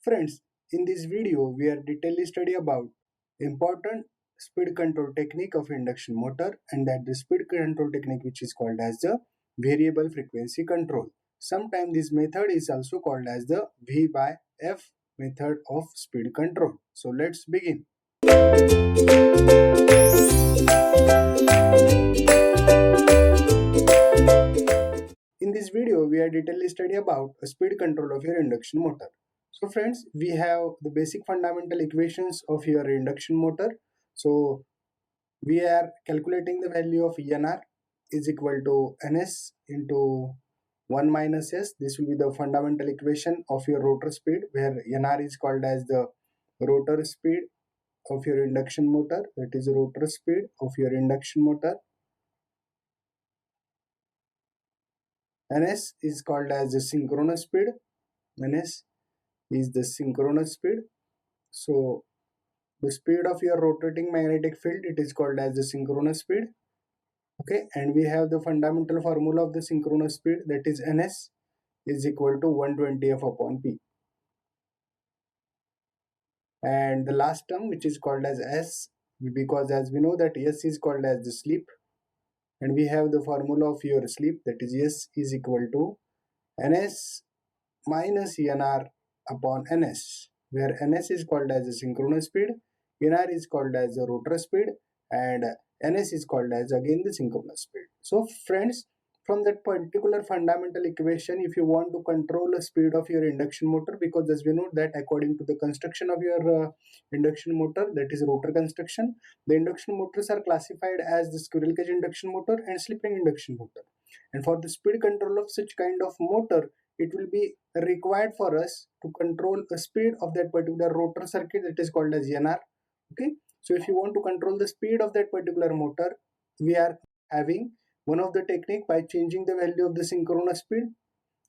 Friends, in this video we are detailedly study about important speed control technique of induction motor, and that the speed control technique which is called as the variable frequency control. Sometimes this method is also called as the V by F method of speed control. So let's begin. In this video, we are detailedly study about a speed control of your induction motor. So friends, we have the basic fundamental equations of your induction motor. So we are calculating the value of NR is equal to NS into 1 minus S. This will be the fundamental equation of your rotor speed, where NR is called as the rotor speed of your induction motor, that is rotor speed of your induction motor. NS is called as the synchronous speed. NS is the synchronous speed. So the speed of your rotating magnetic field, it is called as the synchronous speed. Okay, and we have the fundamental formula of the synchronous speed, that is Ns is equal to 120F upon P. And the last term, which is called as S, because as we know that S is called as the slip, and we have the formula of your slip, that is S is equal to Ns minus Nr upon Ns, where Ns is called as the synchronous speed, Nr is called as the rotor speed, and Ns is called as again the synchronous speed. So friends, from that particular fundamental equation, if you want to control the speed of your induction motor, because as we know that according to the construction of your induction motor, that is rotor construction, the induction motors are classified as the squirrel cage induction motor and slip ring induction motor. And for the speed control of such kind of motor, it will be required for us to control the speed of that particular rotor circuit, that is called as NR. Okay, so if you want to control the speed of that particular motor, we are having one of the technique by changing the value of the synchronous speed,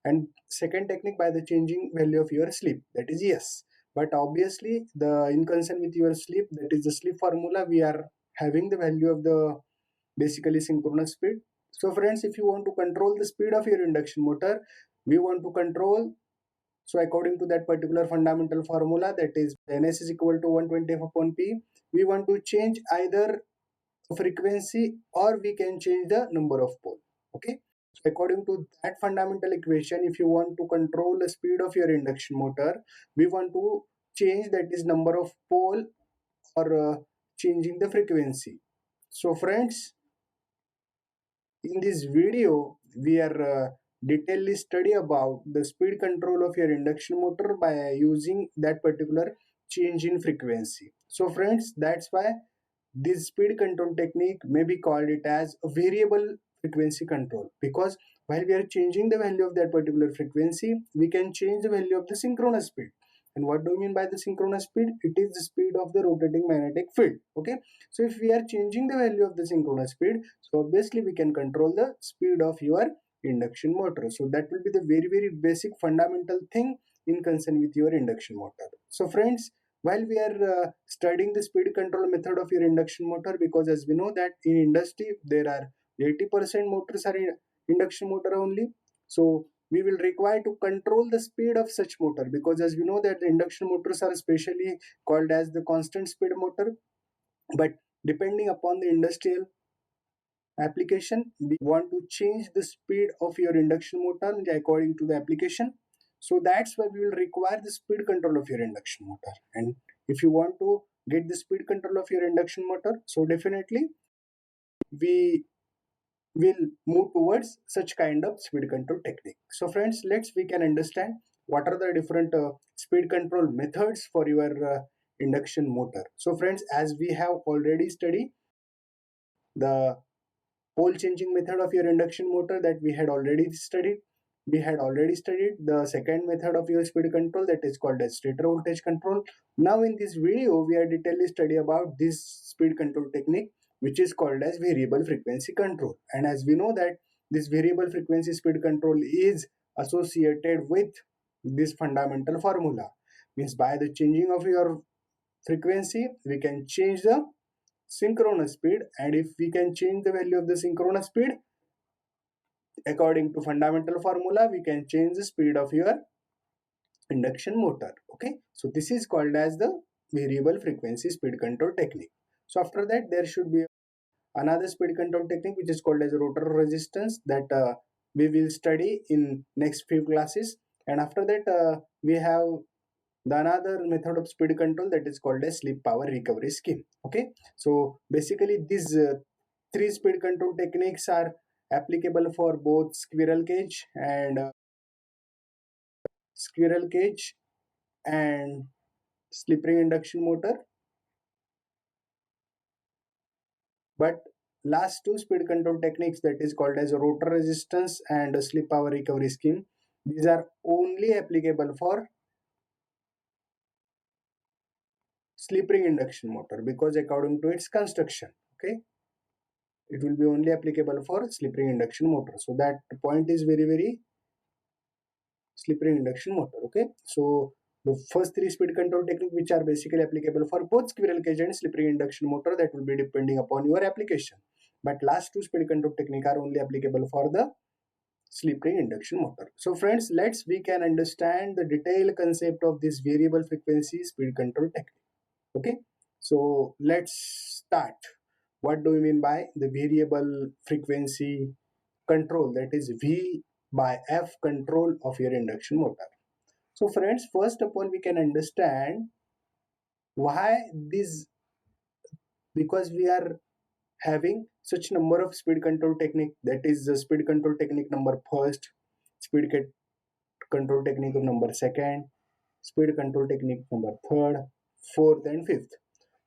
and second technique by the changing value of your slip, that is S. But obviously the in concern with your slip, that is the slip formula, we are having the value of the basically synchronous speed. So friends, if you want to control the speed of your induction motor, we want to control, so according to that particular fundamental formula, that is Ns is equal to 120 upon P, we want to change either frequency or we can change the number of pole. Okay, so according to that fundamental equation, if you want to control the speed of your induction motor, we want to change, that is number of pole, or changing the frequency. So friends, in this video, we are detailedly study about the speed control of your induction motor by using that particular change in frequency. So friends, that's why this speed control technique may be called it as a variable frequency control, because while we are changing the value of that particular frequency, we can change the value of the synchronous speed. And what do you mean by the synchronous speed? It is the speed of the rotating magnetic field. Okay, so if we are changing the value of the synchronous speed, so obviously we can control the speed of your induction motor. So that will be the very basic fundamental thing in concern with your induction motor. So friends, while we are studying the speed control method of your induction motor, because as we know that in industry there are 80% motors are induction motor only, so we will require to control the speed of such motor, because as we know that the induction motors are specially called as the constant speed motor. But depending upon the industrial application, we want to change the speed of your induction motor according to the application. So that's why we will require the speed control of your induction motor. And if you want to get the speed control of your induction motor, so definitely we will move towards such kind of speed control technique. So friends, we can understand what are the different speed control methods for your induction motor. So friends, as we have already studied the pole changing method of your induction motor, that we had already studied. We had already studied the second method of your speed control, that is called as stator voltage control. Now in this video, we are detailedly study about this speed control technique, which is called as variable frequency control. And as we know that this variable frequency speed control is associated with this fundamental formula. Means by the changing of your frequency, we can change the synchronous speed, and if we can change the value of the synchronous speed according to fundamental formula, we can change the speed of your induction motor. Okay, so this is called as the variable frequency speed control technique. So after that there should be another speed control technique which is called as rotor resistance, that we will study in next few classes. And after that we have the another method of speed control that is called as slip power recovery scheme. Okay, so basically these three speed control techniques are applicable for both squirrel cage and slip ring induction motor. But last two speed control techniques, that is called as rotor resistance and slip power recovery scheme, these are only applicable for slip ring induction motor, because according to its construction, okay, it will be only applicable for slip ring induction motor. So that point is very slip ring induction motor. Okay, so the first three speed control technique which are basically applicable for both squirrel cage and slip ring induction motor, that will be depending upon your application. But last two speed control technique are only applicable for the slip ring induction motor. So friends, we can understand the detailed concept of this variable frequency speed control technique. Okay, so let's start. What do we mean by the variable frequency control, that is V by F control of your induction motor? So friends, first of all we can understand why this, because we are having such number of speed control technique, that is the speed control technique number first, speed control technique of number second, speed control technique number third, fourth and fifth.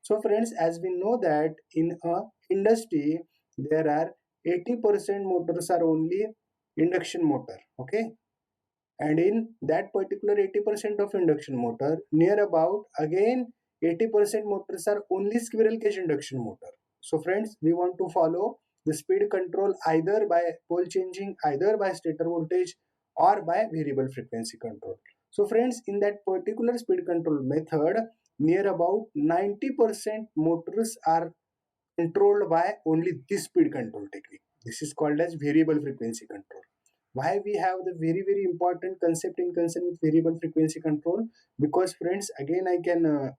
So friends, as we know that in a industry there are 80% motors are only induction motor. Okay, and in that particular 80% of induction motor, near about again 80% motors are only squirrel cage induction motor. So friends, we want to follow the speed control either by pole changing, either by stator voltage, or by variable frequency control. So friends, in that particular speed control method, near about 90% motors are controlled by only this speed control technique. This is called as variable frequency control. Why we have the very important concept in concern with variable frequency control? Because friends, again I can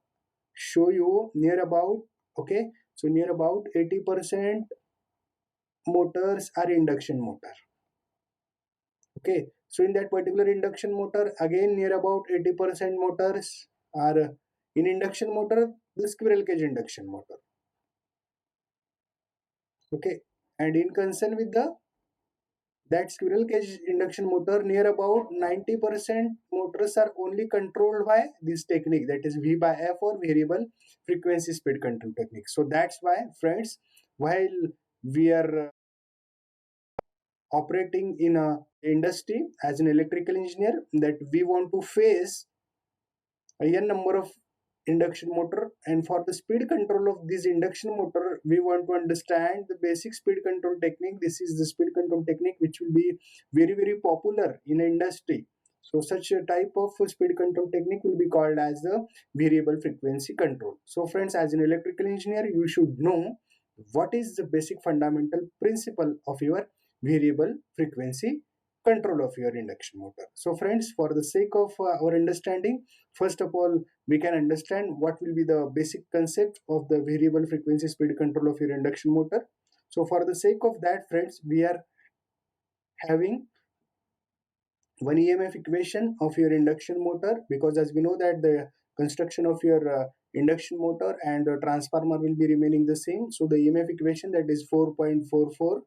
show you near about, okay, so near about 80% motors are induction motor. Okay, so in that particular induction motor, again near about 80% motors are in induction motor, the squirrel cage induction motor. Okay, and in concern with the that squirrel cage induction motor, near about 90% motors are only controlled by this technique, that is V by F or variable frequency speed control technique. So that's why friends, while we are operating in a industry as an electrical engineer, that we want to face a n number of induction motor, and for the speed control of this induction motor we want to understand the basic speed control technique. This is the speed control technique which will be very popular in industry. So such a type of speed control technique will be called as the variable frequency control. So friends, as an electrical engineer you should know what is the basic fundamental principle of your variable frequency control of your induction motor. So friends, for the sake of our understanding, first of all we can understand what will be the basic concept of the variable frequency speed control of your induction motor. So for the sake of that friends, we are having one EMF equation of your induction motor, because as we know that the construction of your induction motor and transformer will be remaining the same. So the EMF equation, that is 4.44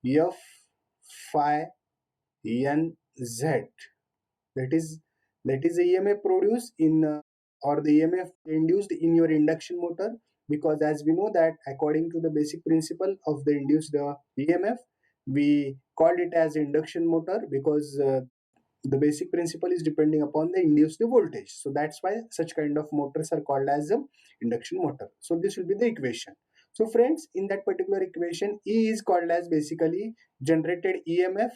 F phi N Z, that is the EMF produced in or the EMF induced in your induction motor. Because as we know that according to the basic principle of the induced EMF, we called it as induction motor, because the basic principle is depending upon the induced voltage. So that's why such kind of motors are called as a induction motor. So this will be the equation. So friends, in that particular equation, E is called as basically generated EMF,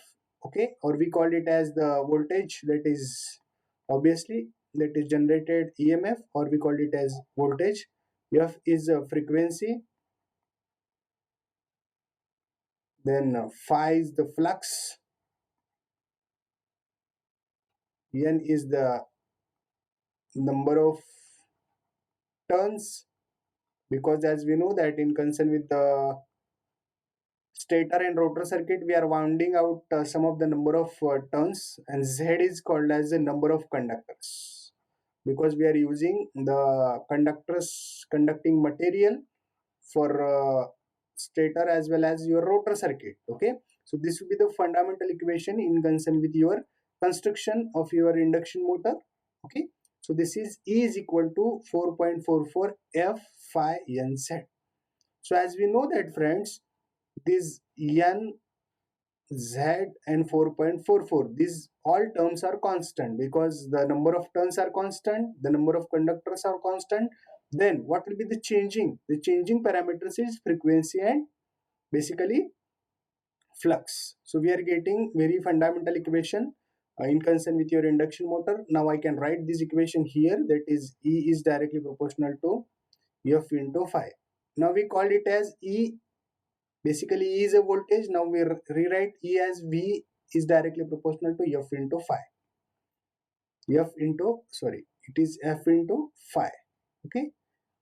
okay, or we call it as the voltage, that is obviously that is generated EMF, or we call it as voltage. F is a frequency, then phi is the flux, N is the number of turns, because as we know that in concern with the stator and rotor circuit, we are rounding out some of the number of turns, and Z is called as the number of conductors, because we are using the conductors conducting material for stator as well as your rotor circuit. Okay, so this will be the fundamental equation in concern with your construction of your induction motor. Okay, so this is E is equal to 4.44 F phi N Z. So as we know that friends, this N, Z and 4.44, these all terms are constant because the number of turns are constant, the number of conductors are constant. Then what will be the changing? The changing parameters is frequency and basically flux. So we are getting very fundamental equation in concern with your induction motor. Now I can write this equation here, that is E is directly proportional to F into phi. Now we call it as E. Basically, E is a voltage. Now we rewrite E as V is directly proportional to F into phi. It is F into phi. Okay.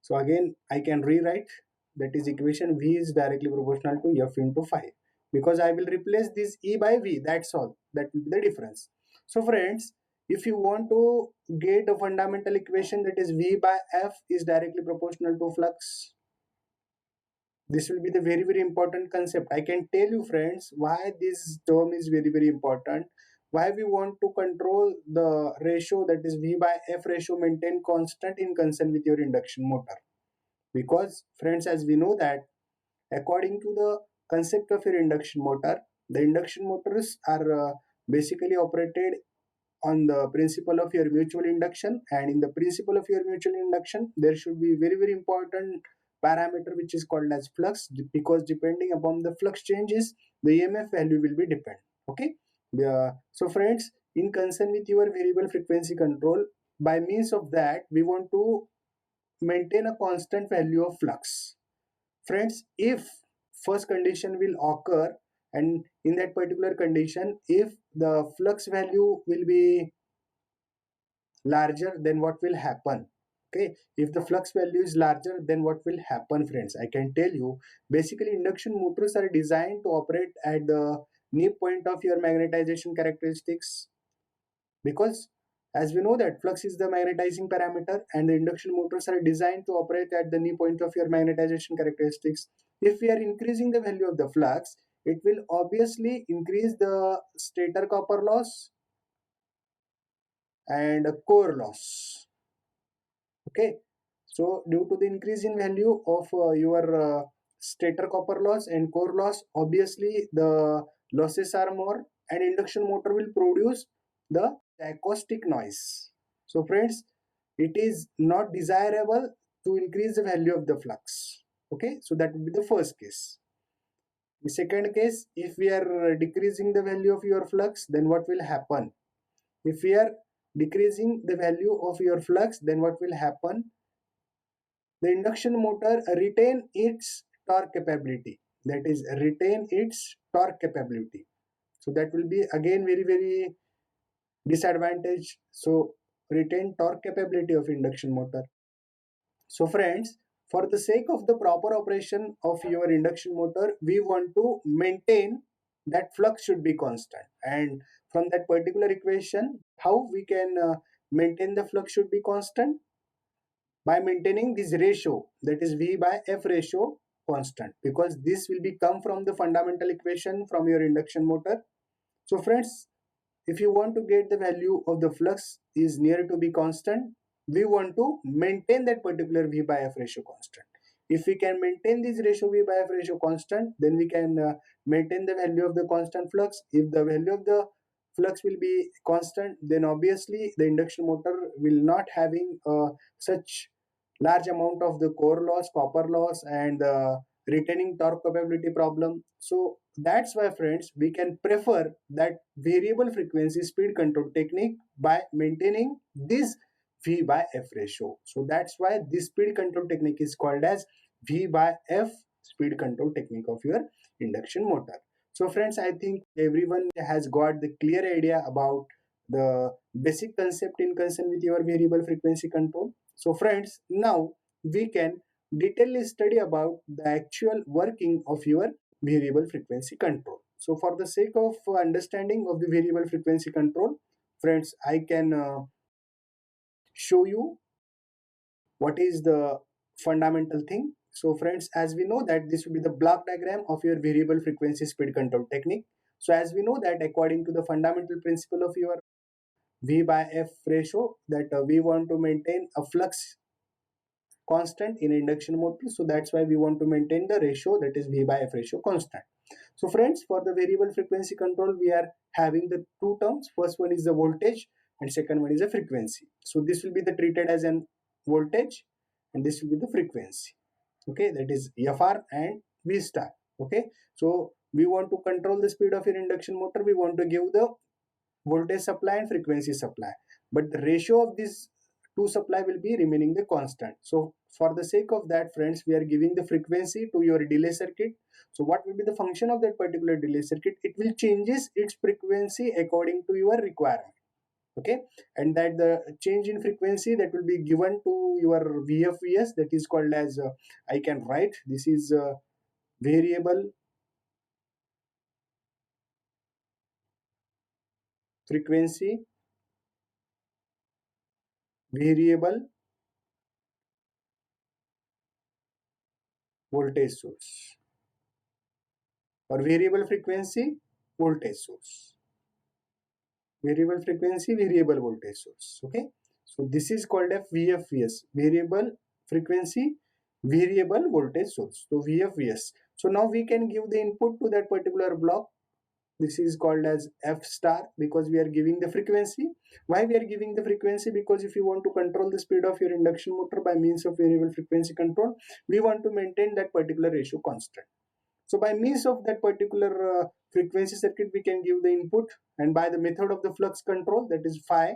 So again, I can rewrite, that is equation V is directly proportional to F into phi, because I will replace this E by V. That's all. That will be the difference. So friends, if you want to get a fundamental equation, that is V by F is directly proportional to flux, this will be the very important concept. I can tell you friends why this term is very important, why we want to control the ratio, that is V by F ratio, maintain constant in concern with your induction motor. Because friends, as we know that according to the concept of your induction motor, the induction motors are basically operated on the principle of your mutual induction, and in the principle of your mutual induction there should be very important parameter which is called as flux, because depending upon the flux changes, the EMF value will be depend. Okay, so friends, in concern with your variable frequency control, by means of that we want to maintain a constant value of flux. Friends, if first condition will occur, and in that particular condition if the flux value will be larger, then what will happen? Okay, if the flux value is larger, then what will happen friends? I can tell you, basically induction motors are designed to operate at the knee point of your magnetization characteristics, because as we know that flux is the magnetizing parameter, and the induction motors are designed to operate at the knee point of your magnetization characteristics. If we are increasing the value of the flux, it will obviously increase the stator copper loss and core loss. Okay, so due to the increase in value of your stator copper loss and core loss, obviously the losses are more, and induction motor will produce the acoustic noise. So friends, it is not desirable to increase the value of the flux. Okay, so that would be the first case. The second case, if we are decreasing the value of your flux, then what will happen? If we are decreasing the value of your flux, then what will happen? The induction motor retain its torque capability, that is retain its torque capability. So that will be again very disadvantage. So retain torque capability of induction motor. So friends, for the sake of the proper operation of your induction motor, we want to maintain that flux should be constant, and from that particular equation, how we can maintain the flux should be constant? By maintaining this ratio, that is V by F ratio, constant, because this will be come from the fundamental equation from your induction motor. So friends, if you want to get the value of the flux is near to be constant, we want to maintain that particular V by F ratio constant. If we can maintain this ratio V by F ratio constant, then we can maintain the value of the constant flux. If the value of the flux will be constant, then obviously the induction motor will not having such large amount of the core loss, copper loss, and retaining torque capability problem. So that's why friends, we can prefer that variable frequency speed control technique by maintaining this V by F ratio. So that's why this speed control technique is called as V by F speed control technique of your induction motor. So friends, I think everyone has got the clear idea about the basic concept in concern with your variable frequency control. So friends, now we can detailedly study about the actual working of your variable frequency control. So for the sake of understanding of the variable frequency control, friends, I can show you what is the fundamental thing. So friends, as we know that this will be the block diagram of your variable frequency speed control technique. So as we know that according to the fundamental principle of your V by F ratio, that we want to maintain a flux constant in induction motor. So that's why we want to maintain the ratio, that is V by F ratio constant. So friends, for the variable frequency control, we are having the two terms. First one is the voltage and second one is the frequency. So this will be the treated as an voltage and this will be the frequency. Okay, that is Fr and V star. Okay, so we want to control the speed of your induction motor. We want to give the voltage supply and frequency supply, but the ratio of these two supply will be remaining the constant. So for the sake of that, friends, we are giving the frequency to your delay circuit. So what will be the function of that particular delay circuit? It will changes its frequency according to your requirement. Okay, and that the change in frequency that will be given to your VFVS, that is called as I can write, this is variable frequency variable voltage source, or variable frequency voltage source, variable frequency variable voltage source. Okay, so this is called a VFVS, variable frequency variable voltage source, so VFVS. So now we can give the input to that particular block. This is called as F star because we are giving the frequency. Why we are giving the frequency? Because if you want to control the speed of your induction motor by means of variable frequency control, we want to maintain that particular ratio constant. So by means of that particular frequency circuit, we can give the input, and by the method of the flux control, that is phi.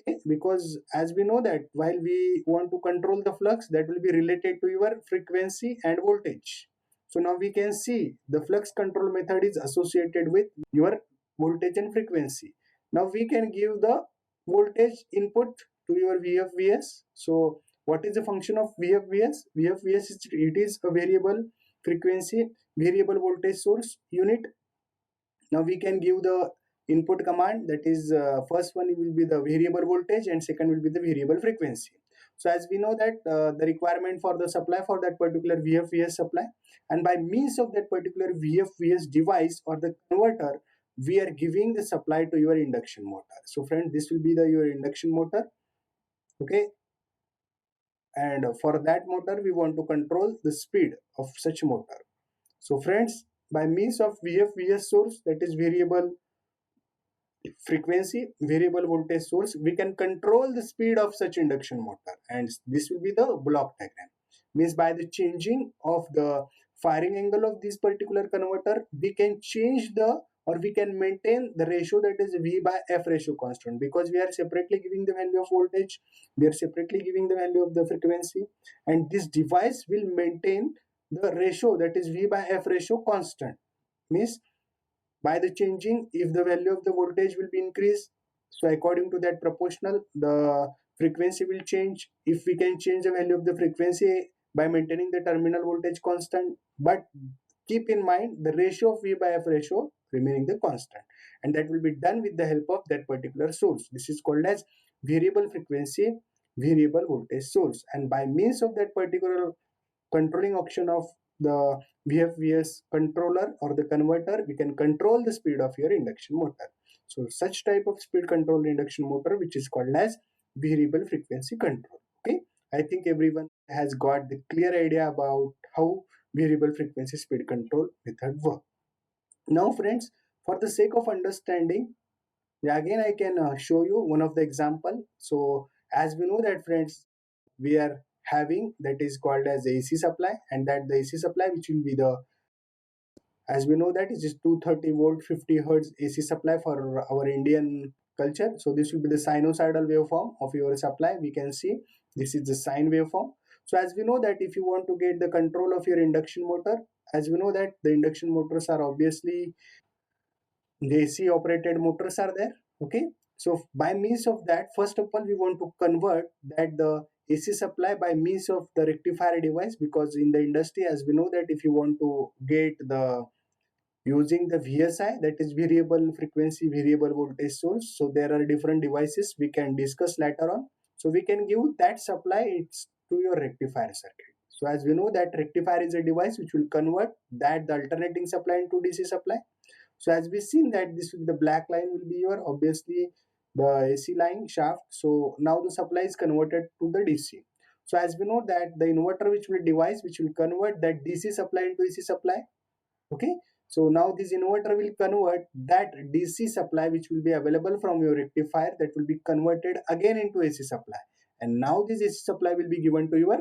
Okay, because as we know that while we want to control the flux, that will be related to your frequency and voltage. So now we can see the flux control method is associated with your voltage and frequency. Now we can give the voltage input to your VFVS. So what is the function of VFVS? VFVS is, it is a variable frequency variable voltage source unit. Now we can give the input command, that is first one will be the variable voltage and second will be the variable frequency. So as we know that the requirement for the supply for that particular VFVS supply, and by means of that particular VFVS device or the converter, we are giving the supply to your induction motor. So friend, this will be the your induction motor. Okay, and for that motor we want to control the speed of such motor. So friends, by means of VFVS source, that is variable frequency variable voltage source, we can control the speed of such induction motor, and this will be the block diagram. Means by the changing of the firing angle of this particular converter, we can change the, or we can maintain the ratio, that is V by F ratio constant, because we are separately giving the value of voltage, we are separately giving the value of the frequency, and this device will maintain the ratio, that is V by F ratio constant. Means by the changing, if the value of the voltage will be increased, so according to that proportional the frequency will change. If we can change the value of the frequency by maintaining the terminal voltage constant, but keep in mind the ratio of V by F ratio remaining the constant, and that will be done with the help of that particular source. This is called as variable frequency variable voltage source, and by means of that particular controlling option of the VFVS controller or the converter, we can control the speed of your induction motor. So such type of speed control induction motor, which is called as variable frequency control. Okay, I think everyone has got the clear idea about how variable frequency speed control method work. Now friends, for the sake of understanding, again I can show you one of the example. So as we know that friends, we are having, that is called as AC supply, and that the AC supply which will be the, as we know that it is 230 volt 50 hertz AC supply for our Indian culture. So this will be the sinusoidal waveform of your supply. We can see this is the sine waveform. So as we know that if you want to get the control of your induction motor, as we know that the induction motors are obviously the AC operated motors are there. Okay, So by means of that, first of all, we want to convert that the AC supply by means of the rectifier device, because in the industry, as we know that if you want to get the using the VSI, that is variable frequency variable voltage source, so there are different devices we can discuss later on. So we can give that supply it's to your rectifier circuit. So as we know that rectifier is a device which will convert that the alternating supply into DC supply. So as we seen that this the black line will be your obviously the AC line shaft. So now the supply is converted to the DC. So as we know that the inverter which will device which will convert that DC supply into AC supply. Okay. So now this inverter will convert that DC supply which will be available from your rectifier, that will be converted again into AC supply. And now this AC supply will be given to your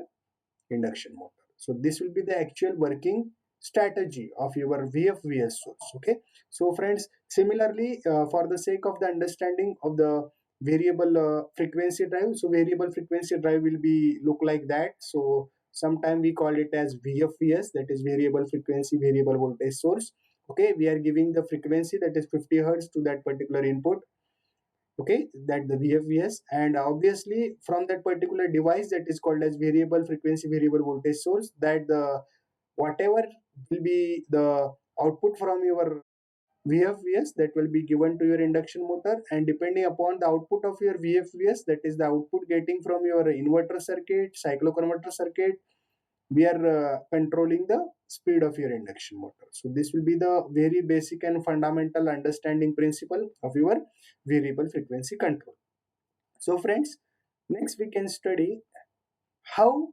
induction motor. So this will be the actual working strategy of your VFVS source. Okay. So friends, similarly, for the sake of the understanding of the variable frequency drive, so variable frequency drive will be look like that. So sometime we call it as VFVS, that is variable frequency variable voltage source. Okay, we are giving the frequency that is 50 hertz to that particular input. Okay, that the VFVS, and obviously from that particular device that is called as variable frequency variable voltage source, that the whatever will be the output from your VFVS, that will be given to your induction motor, and depending upon the output of your VFVS, that is the output getting from your inverter circuit, cycloconverter circuit, we are controlling the speed of your induction motor. So this will be the very basic and fundamental understanding principle of your variable frequency control. So friends, next we can study how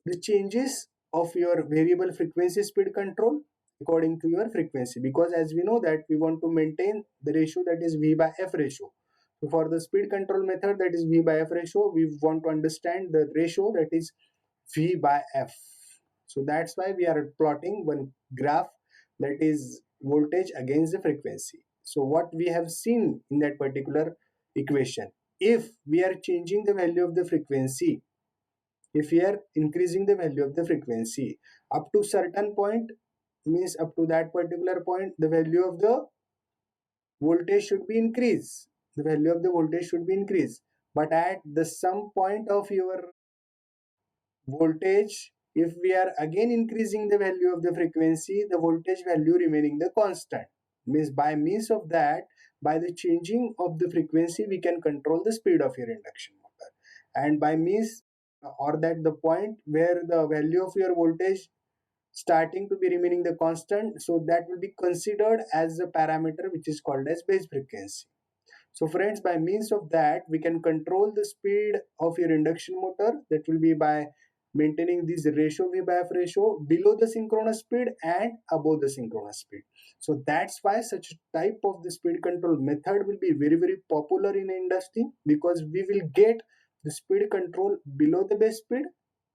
the changes of your variable frequency speed control according to your frequency, because as we know that we want to maintain the ratio that is V by F ratio. So for the speed control method, that is V by F ratio, we want to understand the ratio that is V by F. So that's why we are plotting one graph, that is voltage against the frequency. So what we have seen in that particular equation, if we are changing the value of the frequency, if we are increasing the value of the frequency up to certain point, means up to that particular point, the value of the voltage should be increased. The value of the voltage should be increased. But at the some point of your voltage, if we are again increasing the value of the frequency, the voltage value remaining the constant, means by means of that, by the changing of the frequency, we can control the speed of your induction motor. And by means or that the point where the value of your voltage starting to be remaining the constant, so that will be considered as a parameter which is called as base frequency. So friends, by means of that, we can control the speed of your induction motor, that will be by maintaining this ratio V by F ratio below the synchronous speed and above the synchronous speed. So that's why such type of the speed control method will be very popular in industry, because we will get the speed control below the base speed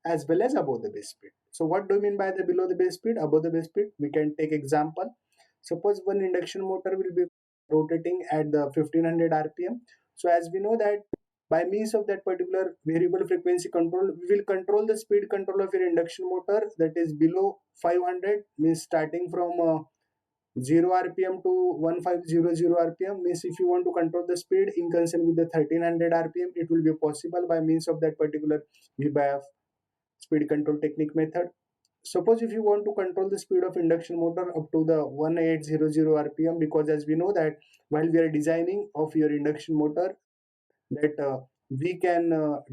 as well as above the base speed. So what do you mean by the below the base speed, above the base speed? We can take example. Suppose one induction motor will be rotating at the 1500 rpm. So as we know that by means of that particular variable frequency control, we will control the speed control of your induction motor, that is below 500, means starting from 0 rpm to 1500 rpm, means if you want to control the speed in concern with the 1300 rpm, it will be possible by means of that particular V by F speed control technique method. Suppose if you want to control the speed of induction motor up to the 1800 rpm, because as we know that while we are designing of your induction motor, that we can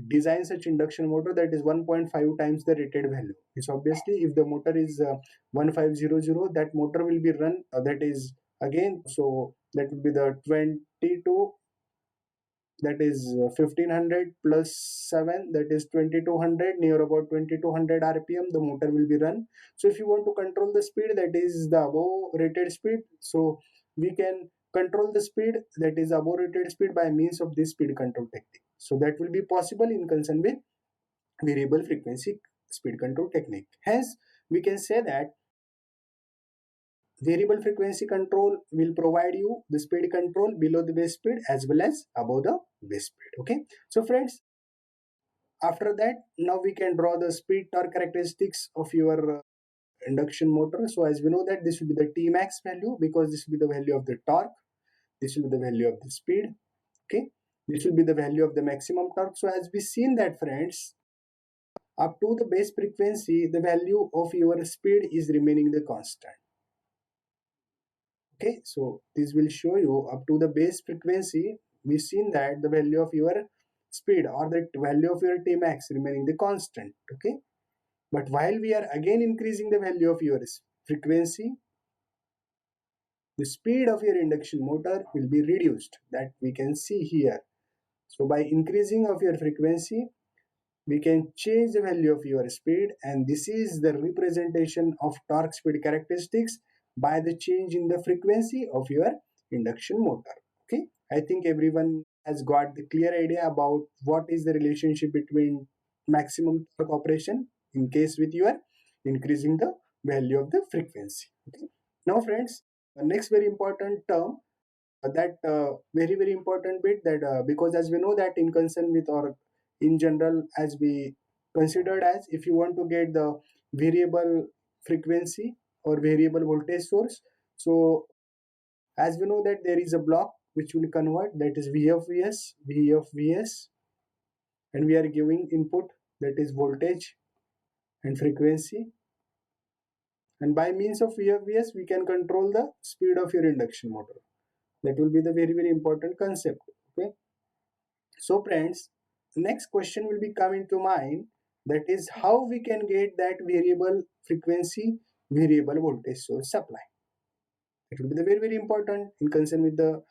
design such induction motor that is 1.5 times the rated value. It's obviously if the motor is 1500, that motor will be run that is again, so that will be the 22, that is 1500 plus 7, that is 2200, near about 2200 rpm the motor will be run. So if you want to control the speed that is the above rated speed, so we can control the speed that is above rated speed by means of this speed control technique. So that will be possible in concern with variable frequency speed control technique. Hence we can say that variable frequency control will provide you the speed control below the base speed as well as above the base speed. Okay, so friends, after that now we can draw the speed torque characteristics of your induction motor. So as we know that this will be the T max value, because this will be the value of the torque, this will be the value of the speed, Okay, this will be the value of the maximum torque. So as we seen that, friends, up to the base frequency, the value of your speed is remaining the constant. Okay, so this will show you up to the base frequency, we seen that the value of your speed or the value of your Tmax remaining the constant. Okay, but while we are again increasing the value of your frequency, the speed of your induction motor will be reduced, that we can see here. So by increasing of your frequency, we can change the value of your speed, and this is the representation of torque speed characteristics by the change in the frequency of your induction motor. Okay, I think everyone has got the clear idea about what is the relationship between maximum torque operation in case with your increasing the value of the frequency. Okay, now friends, the next very important term, that very important bit, that because as we know that in concern with, or in general as we considered, as if you want to get the variable frequency or variable voltage source, so as we know that there is a block which will convert, that is V of Vs, V of Vs, and we are giving input, that is voltage and frequency, and by means of V of Vs we can control the speed of your induction motor. That will be the very important concept. Okay, so friends, the next question will be coming to mind, that is how we can get that variable frequency, variable voltage source supply. It will be the very important in concern with the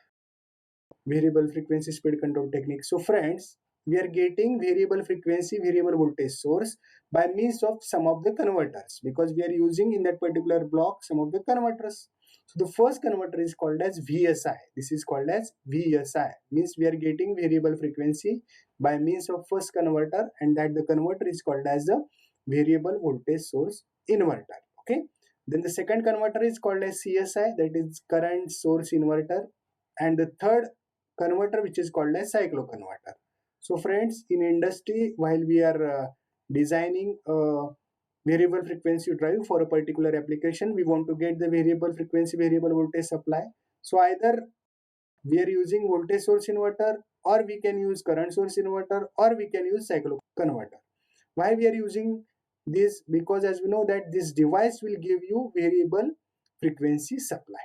variable frequency speed control technique. So friends, we are getting variable frequency, variable voltage source by means of some of the converters, because we are using in that particular block some of the converters. So the first converter is called as VSI. This is called as VSI, means we are getting variable frequency by means of first converter, and that the converter is called as the variable voltage source inverter. Okay, then the second converter is called as CSI, that is current source inverter, and the third converter which is called as cycloconverter. So friends, in industry, while we are designing a variable frequency drive for a particular application, we want to get the variable frequency, variable voltage supply. So either we are using voltage source inverter, or we can use current source inverter, or we can use cycloconverter. Why we are using this? Because as we know that this device will give you variable frequency supply.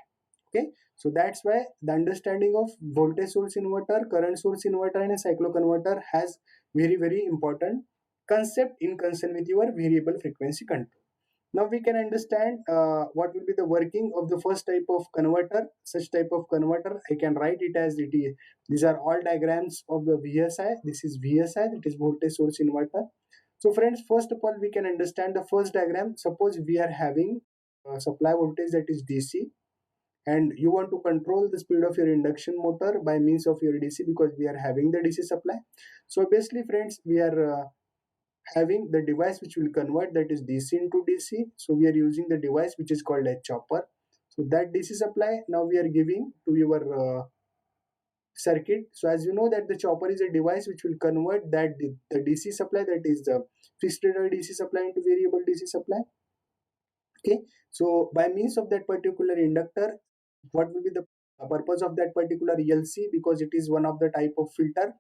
Okay, so that's why the understanding of voltage source inverter, current source inverter, and a cycloconverter has very important concept in concern with your variable frequency control. Now we can understand what will be the working of the first type of converter. Such type of converter, I can write it as it is. These are all diagrams of the VSI. This is VSI, that is voltage source inverter. So friends, first of all, we can understand the first diagram. Suppose we are having supply voltage, that is DC, and you want to control the speed of your induction motor by means of your DC, because we are having the DC supply. So basically friends, we are having the device which will convert, that is DC into DC. So we are using the device which is called a chopper. So that DC supply now we are giving to your circuit. So as you know that the chopper is a device which will convert that the DC supply, that is the fixed rate DC supply, into variable DC supply. Okay, so by means of that particular inductor, what will be the purpose of that particular LC? Because it is one of the type of filter.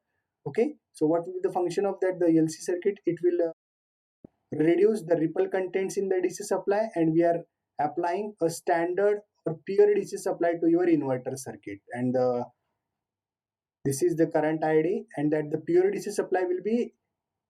Okay, so what will be the function of that, the LC circuit? It will reduce the ripple contents in the DC supply, and we are applying a standard or pure DC supply to your inverter circuit, and this is the current ID, and that the pure DC supply will be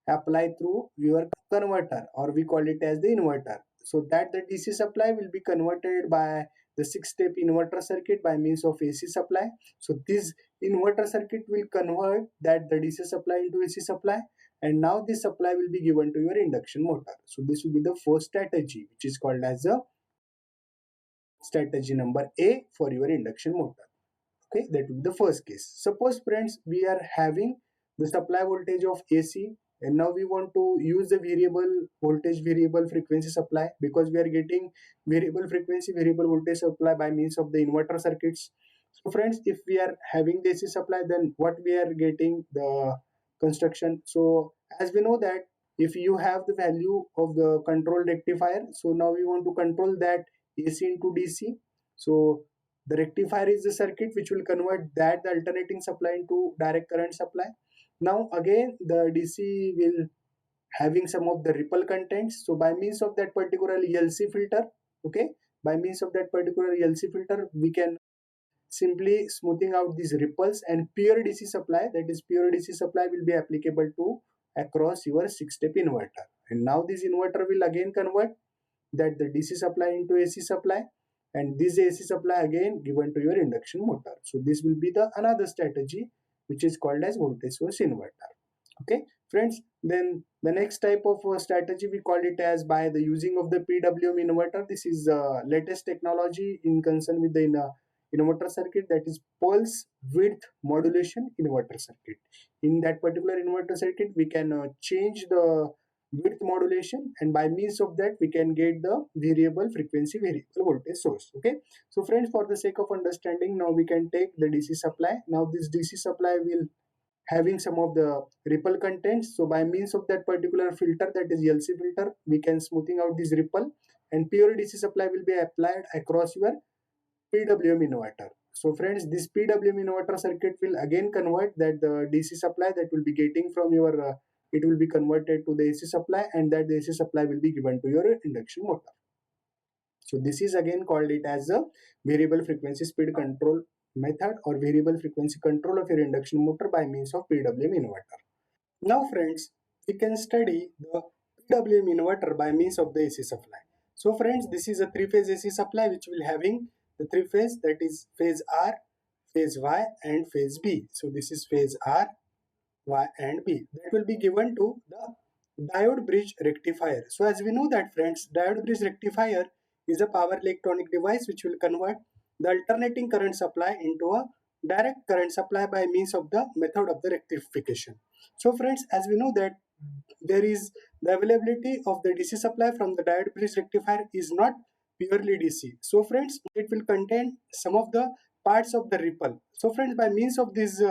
applied through your converter, or we call it as the inverter, so that the DC supply will be converted by the 6-step inverter circuit by means of AC supply. So this inverter circuit will convert that the DC supply into AC supply, and now this supply will be given to your induction motor. So this will be the first strategy, which is called as a strategy number A for your induction motor. Okay, that will be the first case. Suppose friends, we are having the supply voltage of AC, and now we want to use the variable voltage, variable frequency supply, because we are getting variable frequency, variable voltage supply by means of the inverter circuits. So friends, if we are having the AC supply, then what we are getting, the construction. So as we know that if you have the value of the control rectifier, so now we want to control that AC into DC. So The rectifier is the circuit which will convert the alternating supply into direct current supply. Now again the DC will having some of the ripple contents. So by means of that particular LC filter, okay, by means of that particular LC filter, we can simply smoothing out these ripples, and pure DC supply, that is pure DC supply, will be applicable to across your 6-step inverter. And now this inverter will again convert that the DC supply into AC supply, and this AC supply again given to your induction motor. So this will be the another strategy which is called as voltage source inverter. Okay friends, then the next type of strategy we call it as by the using of the PWM inverter. This is latest technology in concern with the inverter circuit, that is pulse width modulation inverter circuit. In that particular inverter circuit we can change the width modulation, and by means of that we can get the variable frequency variable voltage source. Okay, so friends, for the sake of understanding, now we can take the DC supply. Now this DC supply will having some of the ripple contents. So by means of that particular filter, that is LC filter, we can smoothing out this ripple, and pure DC supply will be applied across your PWM inverter. So friends, this PWM inverter circuit will again convert that the DC supply that will be getting from your it will be converted to the AC supply, and that the AC supply will be given to your induction motor. So this is again called it as a variable frequency speed control method, or variable frequency control of your induction motor by means of PWM inverter. Now friends, we can study the PWM inverter by means of the AC supply. So friends, this is a three-phase AC supply which will having the three phase, that is phase R, phase Y and phase B. So this is phase R, Y and B. That will be given to the diode bridge rectifier. So as we know that friends, diode bridge rectifier is a power electronic device which will convert the alternating current supply into a direct current supply by means of the method of the rectification. So friends, as we know that there is the availability of the DC supply from the diode bridge rectifier is not purely DC. So friends, it will contain some of the parts of the ripple. So friends, by means of this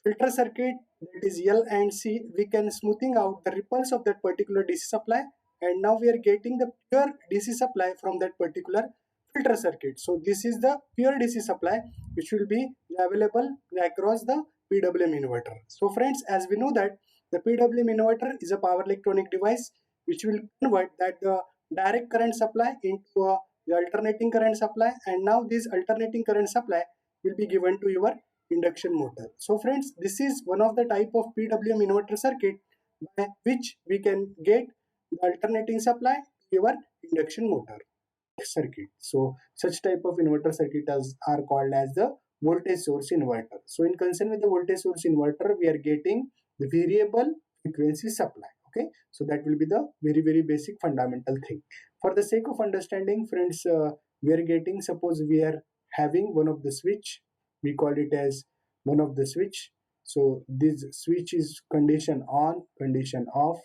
filter circuit, that is L and C, we can smoothing out the ripples of that particular DC supply, and now we are getting the pure DC supply from that particular filter circuit. So this is the pure DC supply which will be available across the PWM inverter. So friends, as we know that the PWM inverter is a power electronic device which will convert that the direct current supply into the alternating current supply, and now this alternating current supply will be given to your induction motor. So friends, this is one of the type of PWM inverter circuit by which we can get the alternating supply to your induction motor circuit. So such type of inverter circuit are called as the voltage source inverter. So in concern with the voltage source inverter, we are getting the variable frequency supply. Okay, so that will be the very basic fundamental thing. For the sake of understanding friends, we are getting, suppose we are having one of the switch, we call it as one of the switch. So this switch is condition on, condition off,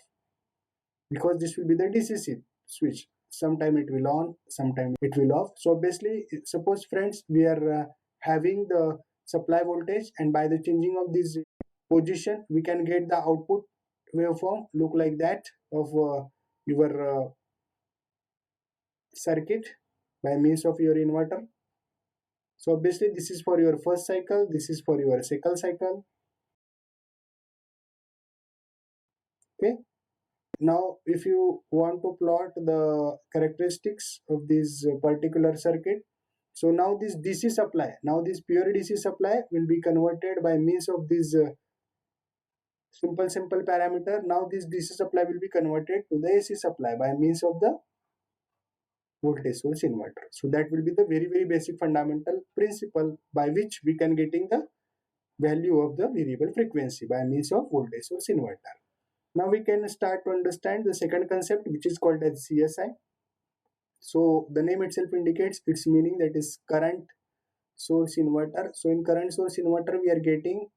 because this will be the DC switch. Sometime it will on, sometime it will off. So basically, suppose friends, we are having the supply voltage, and by the changing of this position we can get the output waveform look like that of your circuit by means of your inverter. So obviously this is for your first cycle, this is for your second cycle. Okay, now if you want to plot the characteristics of this particular circuit, so now this DC supply, now this pure DC supply will be converted by means of this simple parameter. Now this DC supply will be converted to the AC supply by means of the voltage source inverter. So that will be the very basic fundamental principle by which we can getting the value of the variable frequency by means of voltage source inverter. Now we can start to understand the second concept, which is called as CSI. So the name itself indicates its meaning, that is current source inverter. So in current source inverter we are getting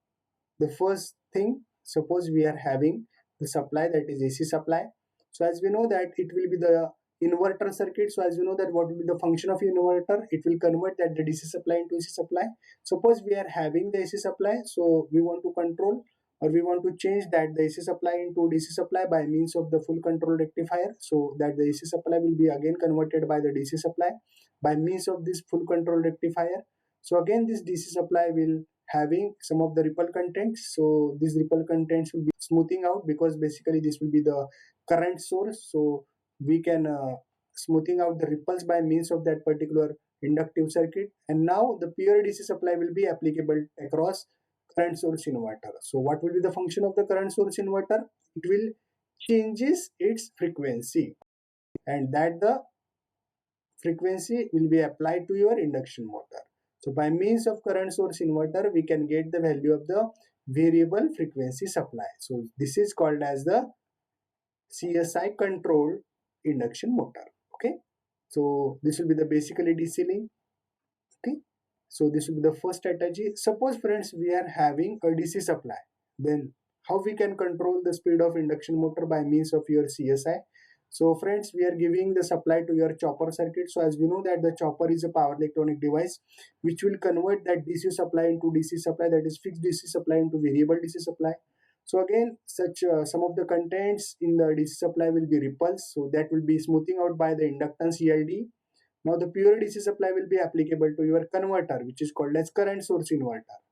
the first thing, suppose we are having the supply, that is AC supply. So as we know that it will be the inverter circuit. So as you know that what will be the function of inverter, it will convert that the DC supply into AC supply. Suppose we are having the AC supply, so we want to control or we want to change that the AC supply into DC supply by means of the full control rectifier, so that the AC supply will be again converted by the DC supply by means of this full control rectifier. So again this DC supply will having some of the ripple contents, so these ripple contents will be smoothing out because basically this will be the current source, so we can smoothing out the ripples by means of that particular inductive circuit. And now the pure DC supply will be applicable across current source inverter. So what will be the function of the current source inverter? It will changes its frequency, and that the frequency will be applied to your induction motor. So by means of current source inverter, we can get the value of the variable frequency supply. So this is called as the CSI controlled induction motor. Okay. So this will be the basically DC link. Okay. So this will be the first strategy. Suppose friends we are having a DC supply, then how we can control the speed of induction motor by means of your CSI. So friends, we are giving the supply to your chopper circuit. So as we know that the chopper is a power electronic device which will convert that DC supply into DC supply, that is fixed DC supply into variable DC supply. So again such some of the contents in the DC supply will be ripples, so that will be smoothing out by the inductance ELD. Now the pure DC supply will be applicable to your converter which is called as current source inverter,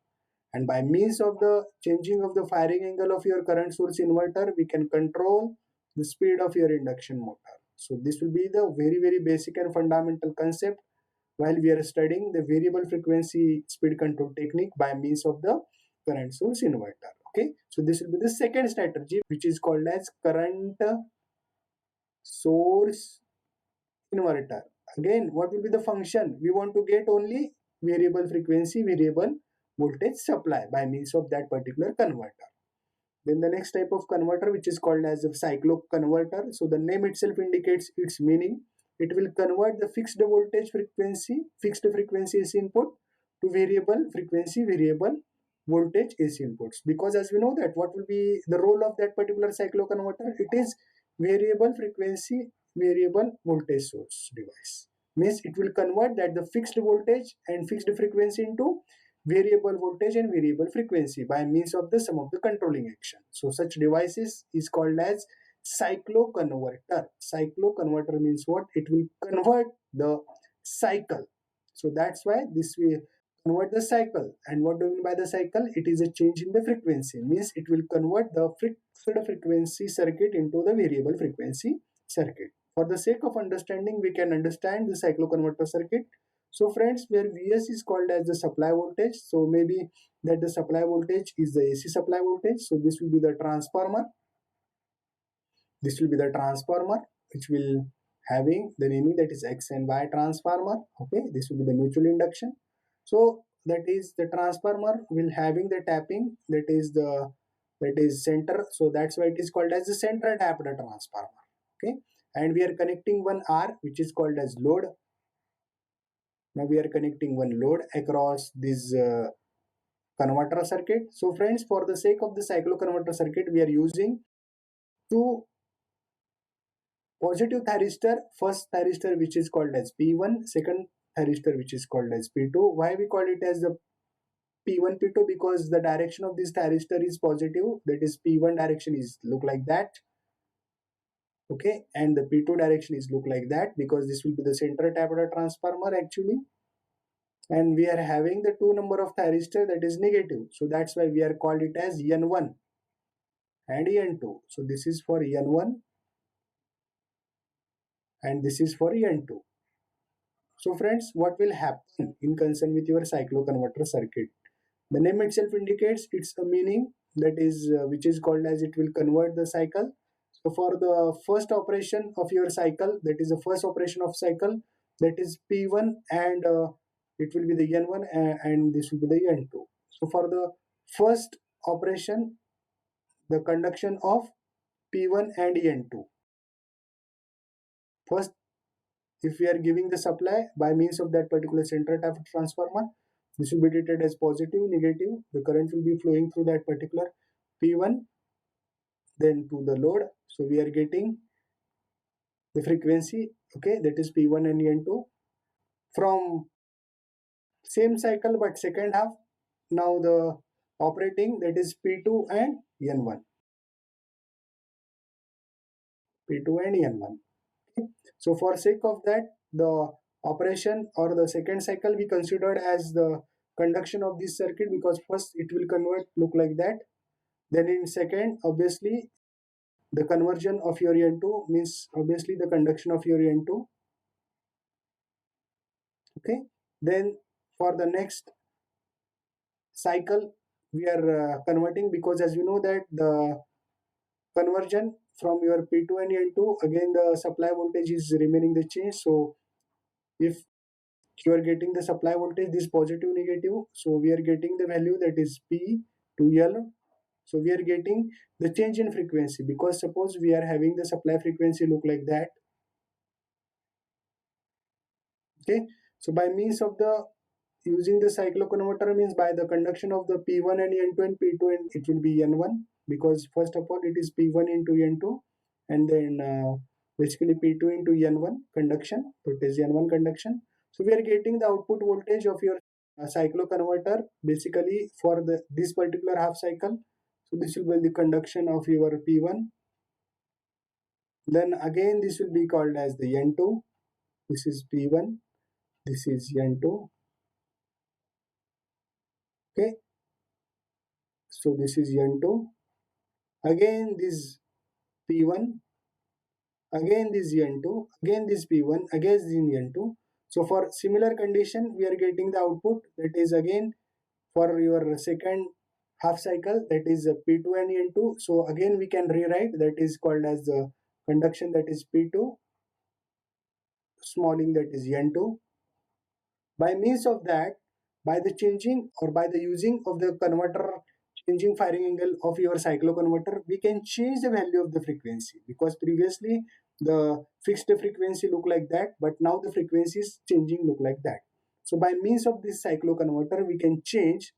and by means of the changing of the firing angle of your current source inverter we can control the speed of your induction motor. So this will be the very basic and fundamental concept while we are studying the variable frequency speed control technique by means of the current source inverter. Okay, so this will be the second strategy which is called as current source inverter. Again, what will be the function? We want to get only variable frequency, variable voltage supply by means of that particular converter. Then the next type of converter which is called as a cyclo converter. So the name itself indicates its meaning. It will convert the fixed voltage frequency, fixed frequency AC input to variable frequency, variable voltage AC inputs. Because as we know that what will be the role of that particular cyclo converter? It is variable frequency, variable voltage source device. Means it will convert that the fixed voltage and fixed frequency into variable voltage and variable frequency by means of the sum of the controlling action. So such devices is called as cyclo converter. Cyclo converter means what? It will convert the cycle. So that's why this will convert the cycle. And what do you mean by the cycle? It is a change in the frequency. Means it will convert the fixed frequency circuit into the variable frequency circuit. For the sake of understanding, we can understand the cyclo converter circuit. So friends, where Vs is called as the supply voltage, so maybe that the supply voltage is the AC supply voltage. So this will be the transformer. This will be the transformer which will having the naming that is X and Y transformer. Okay, this will be the mutual induction. So that is the transformer will having the tapping that is center. So that's why it is called as the center tapped transformer. Okay, and we are connecting one R which is called as load. Now we are connecting one load across this converter circuit. So friends, for the sake of the cyclo converter circuit, we are using two positive thyristor. First thyristor which is called as P1, second thyristor which is called as P2. Why we call it as the P1, P2? Because the direction of this thyristor is positive, that is P1 direction is look like that. Okay, and the P2 direction is look like that because this will be the center tapped transformer actually. And we are having the two number of thyristor that is negative. So that's why we are called it as N1 and N2. So this is for N1 and this is for N2. So friends, what will happen in concern with your cyclo converter circuit? The name itself indicates its a meaning, that is which is called as it will convert the cycle. So for the first operation of your cycle, that is the first operation of cycle, that is P1 and it will be the N1 and this will be the N2. So for the first operation, the conduction of P1 and N2. First, if we are giving the supply by means of that particular center tapped transformer, this will be treated as positive, negative. The current will be flowing through that particular P1, then to the load. So we are getting the frequency, okay, that is P1 and N2 from same cycle but second half. Now the operating, that is P2 and N1. P2 and N1. Okay. So for sake of that, the operation or the second cycle we considered as the conduction of this circuit, because first it will convert look like that. Then in second, obviously the conversion of your N2 means obviously the conduction of your N2. Okay. Then for the next cycle we are converting, because as you know that the conversion from your P2 and N2, again the supply voltage is remaining the change. So if you are getting the supply voltage, this positive negative, so we are getting the value that is P to L. So we are getting the change in frequency, because suppose we are having the supply frequency look like that. Okay, so by means of the using the cycloconverter, means by the conduction of the P1 and N2 and P2, and it will be N1, because first of all it is P1 into N2, and then basically P2 into N1 conduction, so it is N1 conduction. So we are getting the output voltage of your cycloconverter basically for the this particular half cycle. So this will be the conduction of your P1. Then again this will be called as the N2. This is P1. This is N2. Okay, so this is N2. Again this P1. Again this N2. Again this P1. Again this N2. So for similar condition, we are getting the output that is again for your second half cycle, that is P2 and N2. So again we can rewrite, that is called as the conduction, that is P2, smalling, that is N2. By means of that, by the changing or by the using of the converter changing firing angle of your cycloconverter, we can change the value of the frequency, because previously the fixed frequency look like that, but now the frequency is changing look like that. So by means of this cycloconverter, we can change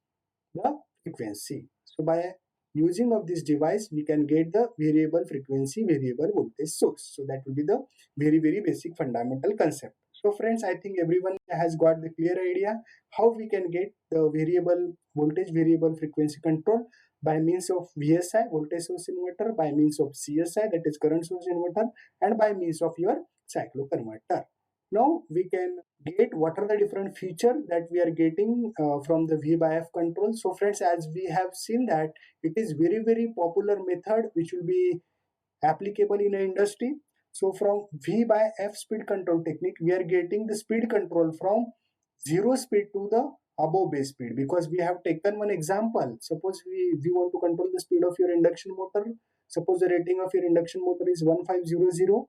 the frequency. So by using of this device, we can get the variable frequency, variable voltage source. So that will be the very basic fundamental concept. So friends, I think everyone has got the clear idea how we can get the variable voltage, variable frequency control by means of VSI, voltage source inverter, by means of CSI, that is current source inverter, and by means of your cycloconverter. Now we can get what are the different feature that we are getting from the V by F control. So friends, as we have seen that it is very popular method which will be applicable in an industry. So from V by F speed control technique, we are getting the speed control from zero speed to the above base speed, because we have taken one example. Suppose we want to control the speed of your induction motor. Suppose the rating of your induction motor is 1500,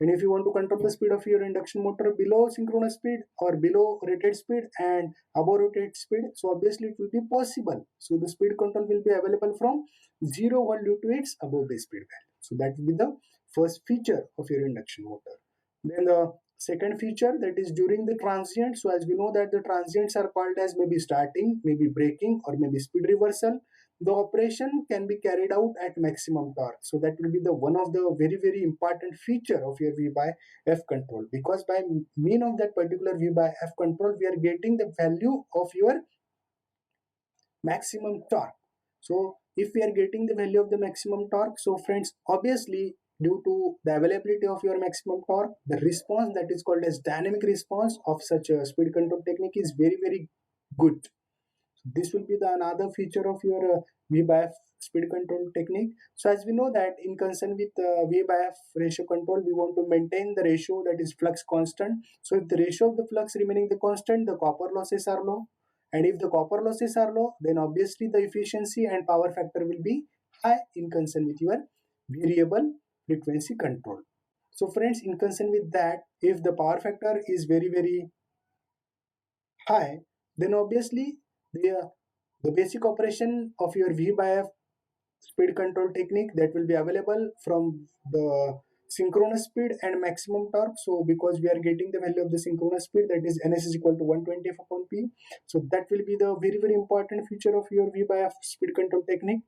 and if you want to control the speed of your induction motor below synchronous speed or below rated speed and above rated speed, so obviously it will be possible. So the speed control will be available from 0 value to its above base speed value. So that will be the first feature of your induction motor. Then the second feature, that is during the transient. So as we know that the transients are called as maybe starting, maybe braking, or maybe speed reversal. The operation can be carried out at maximum torque. So that will be the one of the very important feature of your V by F control, because by mean of that particular V by F control, we are getting the value of your maximum torque. So if we are getting the value of the maximum torque, so friends, obviously due to the availability of your maximum torque, the response that is called as dynamic response of such a speed control technique is very good. This will be the another feature of your V by F speed control technique. So as we know that in concern with V by F ratio control, we want to maintain the ratio that is flux constant. So if the ratio of the flux remaining the constant, the copper losses are low. And if the copper losses are low, then obviously the efficiency and power factor will be high in concern with your variable frequency control. So friends, in concern with that, if the power factor is very high, then obviously the basic operation of your V by F speed control technique, that will be available from the synchronous speed and maximum torque. So because we are getting the value of the synchronous speed, that is Ns is equal to 120 upon P. So that will be the very important feature of your V by F speed control technique.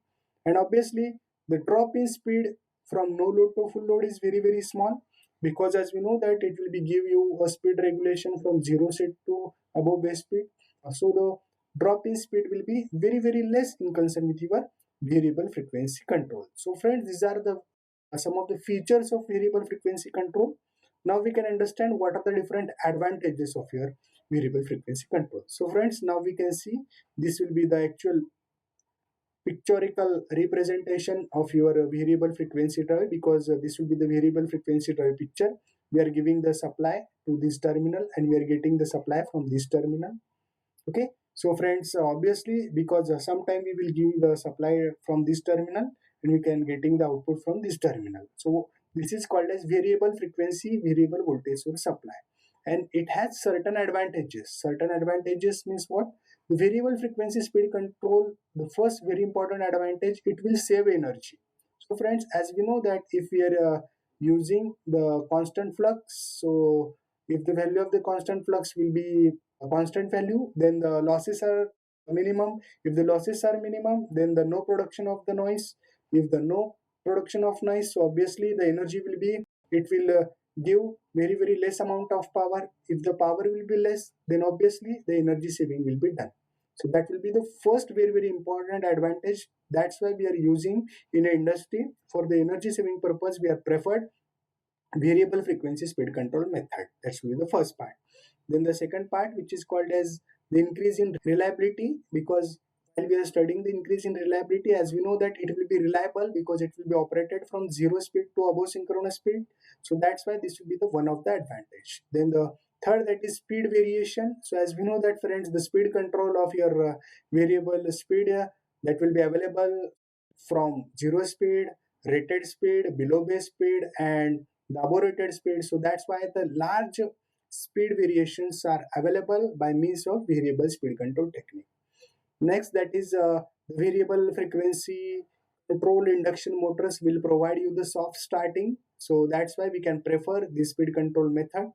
And obviously the drop in speed from no load to full load is very small, because as we know that it will be give you a speed regulation from zero set to above base speed. So the drop in speed will be very less in concern with your variable frequency control. So friends, these are the some of the features of variable frequency control. Now we can understand what are the different advantages of your variable frequency control. So friends, now we can see this will be the actual pictorial representation of your variable frequency drive, because this will be the variable frequency drive picture. We are giving the supply to this terminal and we are getting the supply from this terminal. Okay, so friends, obviously because sometime we will give the supply from this terminal and we can getting the output from this terminal. So this is called as variable frequency variable voltage source supply, and it has certain advantages. Certain advantages means what? The variable frequency speed control, the first very important advantage, it will save energy. So friends, as we know that if we are using the constant flux, so if the value of the constant flux will be a constant value, then the losses are minimum. If the losses are minimum, then the no production of the noise. If the no production of noise, so obviously the energy will be, it will give very less amount of power. If the power will be less, then obviously the energy saving will be done. So that will be the first very important advantage. That's why we are using in an industry for the energy saving purpose, we are preferred variable frequency speed control method. That should be the first part. Then the second part, which is called as the increase in reliability, because while we are studying the increase in reliability, as we know that it will be reliable because it will be operated from zero speed to above synchronous speed. So that's why this will be the one of the advantage. Then the third, that is speed variation. So as we know that friends, the speed control of your variable speed that will be available from zero speed, rated speed, below base speed, and the above rated speed. So that's why the large speed variations are available by means of variable speed control technique. Next, that is variable frequency control induction motors will provide you the soft starting. So that's why we can prefer the speed control method.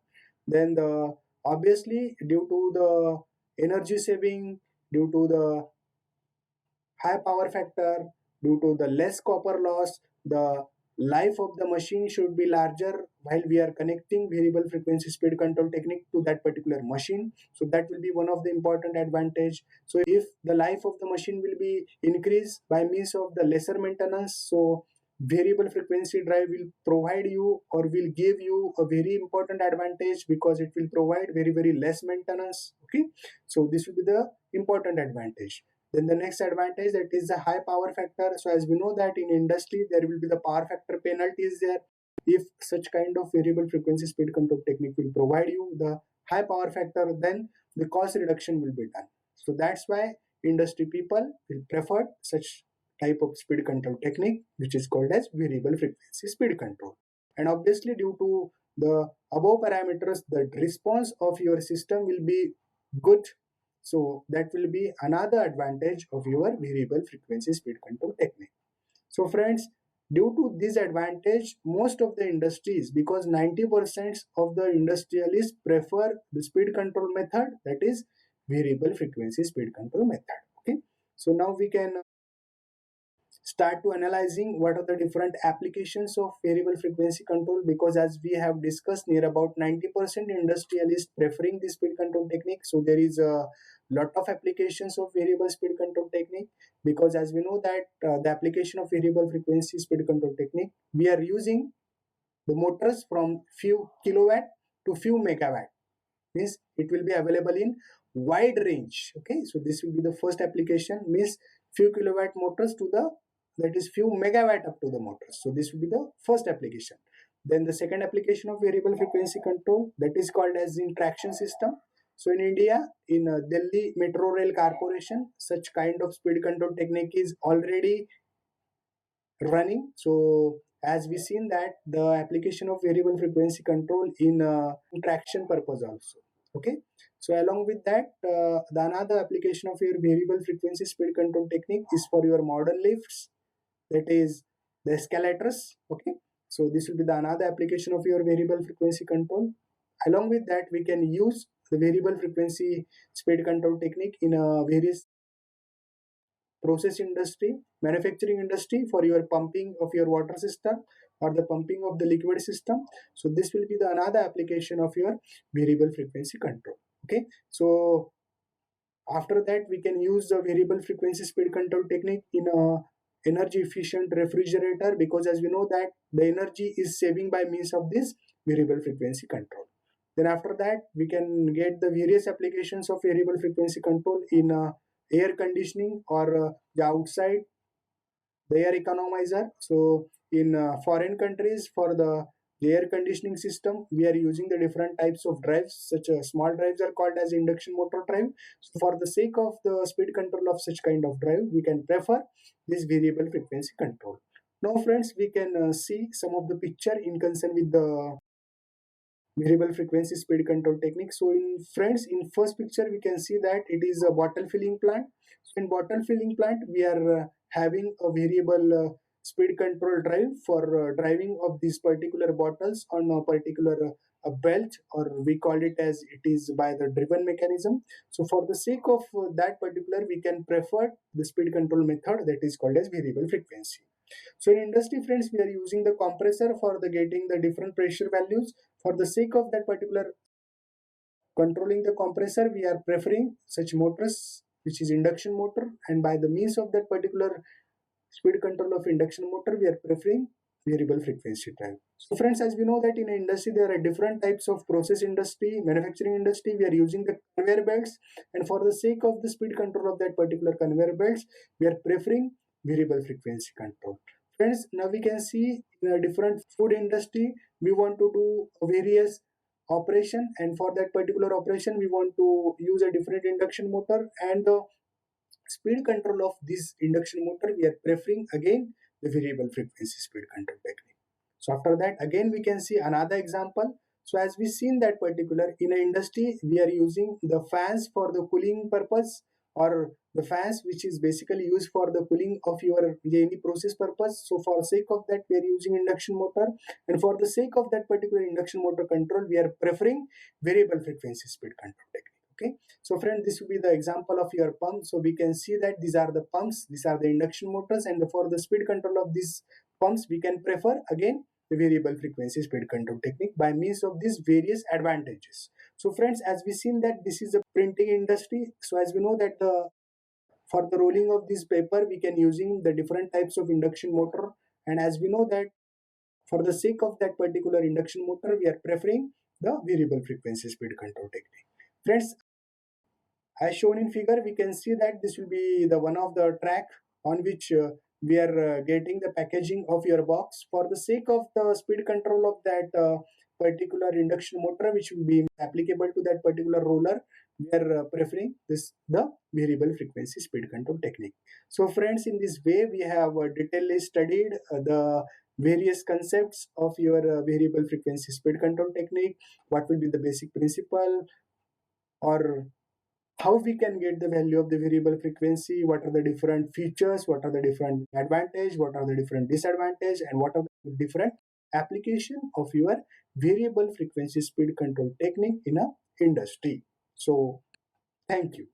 Then the obviously due to the energy saving, due to the high power factor, due to the less copper loss, the life of the machine should be larger while we are connecting variable frequency speed control technique to that particular machine. So that will be one of the important advantage. So if the life of the machine will be increased by means of the lesser maintenance, so variable frequency drive will provide you or will give you a very important advantage, because it will provide very less maintenance. Okay, so this will be the important advantage. Then the next advantage, that is the high power factor. So as we know that in industry there will be the power factor penalties there. If such kind of variable frequency speed control technique will provide you the high power factor, then the cost reduction will be done. So that's why industry people will prefer such type of speed control technique, which is called as variable frequency speed control. And obviously due to the above parameters, the response of your system will be good. So that will be another advantage of your variable frequency speed control technique. So friends, due to this advantage, most of the industries, because 90% of the industrialists prefer the speed control method, that is variable frequency speed control method. Okay, so now we can start to analyzing what are the different applications of variable frequency control, because as we have discussed, near about 90% industrialists preferring the speed control technique. So there is a lot of applications of variable speed control technique, because as we know that the application of variable frequency speed control technique, we are using the motors from few kilowatt to few megawatt, means it will be available in wide range. Okay, so this will be the first application, means few kilowatt motors to the, that is few megawatt up to the motors. So this will be the first application. Then the second application of variable frequency control, that is called as in traction system. So in India, in Delhi Metro Rail Corporation, such kind of speed control technique is already running. So as we seen that the application of variable frequency control in traction purpose also. Okay, so along with that, the another application of your variable frequency speed control technique is for your modern lifts, that is the escalators. Okay, so this will be the another application of your variable frequency control. Along with that, we can use the variable frequency speed control technique in various process industry, manufacturing industry, for your pumping of your water system or the pumping of the liquid system. So this will be the another application of your variable frequency control. Okay, so After that, we can use the variable frequency speed control technique in a energy efficient refrigerator, because as we know that the energy is saving by means of this variable frequency control. Then after that, we can get the various applications of variable frequency control in air conditioning or the outside the air economizer. So in foreign countries, for the air conditioning system, we are using the different types of drives. Such small drives are called as induction motor drive. So for the sake of the speed control of such kind of drive, we can prefer this variable frequency control. Now friends, we can see some of the picture in concern with the variable frequency speed control technique. So in friends, in first picture we can see that it is a bottle filling plant. So in bottle filling plant, we are having a variable speed control drive for driving of these particular bottles on a particular belt, or we call it as it is by the driven mechanism. So for the sake of that particular, we can prefer the speed control method that is called as variable frequency. So in industry friends, we are using the compressor for the getting the different pressure values. For the sake of that particular controlling the compressor, we are preferring such motors which is induction motor, and by the means of that particular speed control of induction motor, we are preferring variable frequency drive. So friends, as we know that in industry there are different types of process industry, manufacturing industry, we are using the conveyor belts, and for the sake of the speed control of that particular conveyor belts, we are preferring variable frequency control. Friends, now we can see in a different food industry, we want to do various operation, and for that particular operation we want to use a different induction motor, and the speed control of this induction motor, we are preferring again the variable frequency speed control technique. So after that, again we can see another example. So as we seen that particular in a industry, we are using the fans for the cooling purpose, or the fans which is basically used for the cooling of your any process purpose. So for sake of that, we are using induction motor, and for the sake of that particular induction motor control, we are preferring variable frequency speed control technique. Okay, so friend, this will be the example of your pump. So we can see that these are the pumps, these are the induction motors, and for the speed control of these pumps, we can prefer again the variable frequency speed control technique by means of these various advantages. So friends, as we seen that this is a printing industry. So as we know that the for the rolling of this paper, we can using the different types of induction motor, and as we know that for the sake of that particular induction motor, we are preferring the variable frequency speed control technique. Friends, as shown in figure, we can see that this will be the one of the track on which we are getting the packaging of your box. For the sake of the speed control of that particular induction motor, which will be applicable to that particular roller, we are preferring this the variable frequency speed control technique. So friends, in this way we have detailedly studied the various concepts of your variable frequency speed control technique, what will be the basic principle, or how we can get the value of the variable frequency, what are the different features, what are the different advantage, what are the different disadvantage, and what are the different application of your variable frequency speed control technique in a industry. So thank you.